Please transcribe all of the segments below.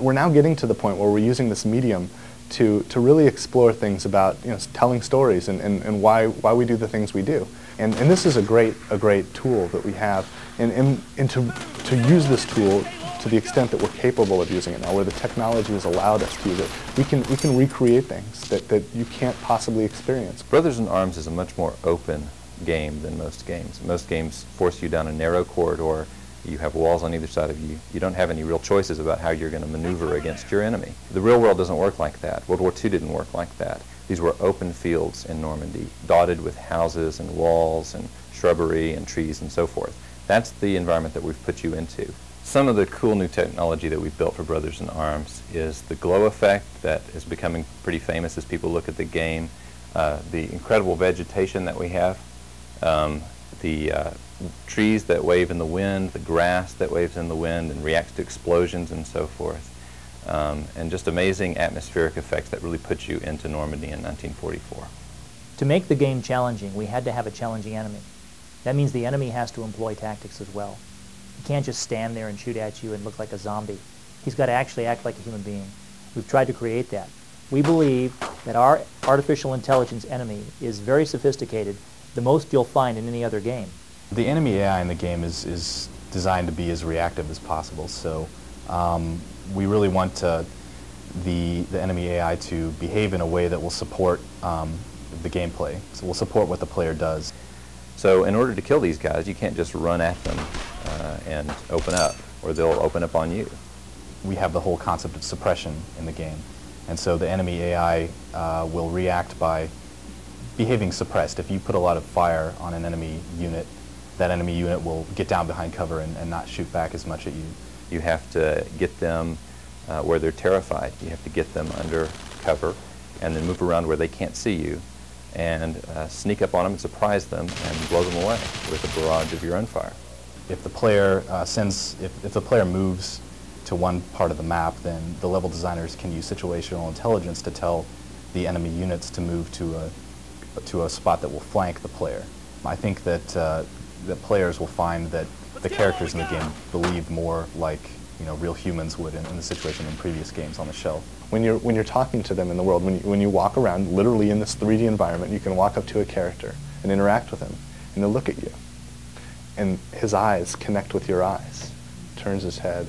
we're now getting to the point where we're using this medium to really explore things about, you know, telling stories and why we do the things we do. And this is a great tool that we have, and to use this tool to the extent that we're capable of using it now, where the technology has allowed us to use it, we can recreate things that you can't possibly experience. Brothers in Arms is a much more open game than most games. Most games force you down a narrow corridor. You have walls on either side of you. You don't have any real choices about how you're going to maneuver against your enemy. The real world doesn't work like that. World War II didn't work like that. These were open fields in Normandy, dotted with houses and walls and shrubbery and trees and so forth. That's the environment that we've put you into. Some of the cool new technology that we've built for Brothers in Arms is the glow effect that is becoming pretty famous as people look at the game, the incredible vegetation that we have, the trees that wave in the wind, the grass that waves in the wind and reacts to explosions and so forth, and just amazing atmospheric effects that really put you into Normandy in 1944. To make the game challenging, we had to have a challenging enemy. That means the enemy has to employ tactics as well. He can't just stand there and shoot at you and look like a zombie. He's got to actually act like a human being. We've tried to create that. We believe that our artificial intelligence enemy is very sophisticated, the most you'll find in any other game. The enemy AI in the game is designed to be as reactive as possible, so we really want the enemy AI to behave in a way that will support the gameplay. So we'll support what the player does. So in order to kill these guys, you can't just run at them and open up, or they'll open up on you. We have the whole concept of suppression in the game, and so the enemy AI will react by behaving suppressed. If you put a lot of fire on an enemy unit, that enemy unit will get down behind cover and not shoot back as much at you. You have to get them where they're terrified. You have to get them under cover and then move around where they can't see you and sneak up on them and surprise them and blow them away with a barrage of your own fire. If the player if the player moves to one part of the map, then the level designers can use situational intelligence to tell the enemy units to move to a spot that will flank the player. I think that that players will find that the characters in the game believe more like, you know, real humans would in the situation in previous games on the shelf. When you're talking to them in the world, when you walk around literally in this 3D environment, you can walk up to a character and interact with him, and he'll look at you, and his eyes connect with your eyes. Turns his head,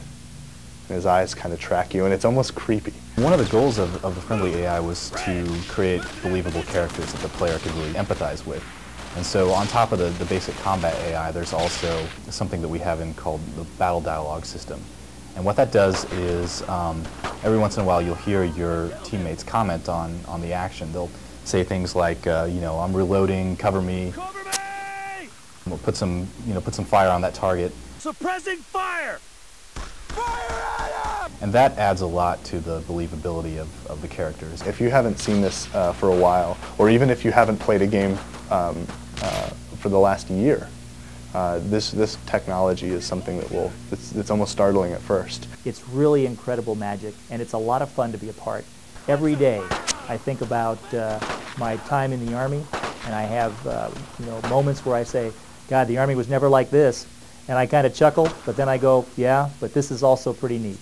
and his eyes kind of track you, and it's almost creepy. One of the goals of the friendly AI was to create believable characters that the player could really empathize with. And so on top of the basic combat AI, there's also something that we have called the battle dialogue system. And what that does is every once in a while you'll hear your teammates comment on the action. They'll say things like, you know, I'm reloading, cover me. Cover me! We'll put some fire on that target. Suppressing fire! Fire at him! And that adds a lot to the believability of the characters. If you haven't seen this for a while, or even if you haven't played a game for the last year, this technology is something that it's almost startling at first. It's really incredible magic, and it's a lot of fun to be a part. Every day I think about my time in the Army, and I have you know, moments where I say, God, the Army was never like this. And I kind of chuckle, but then I go, yeah, but this is also pretty neat.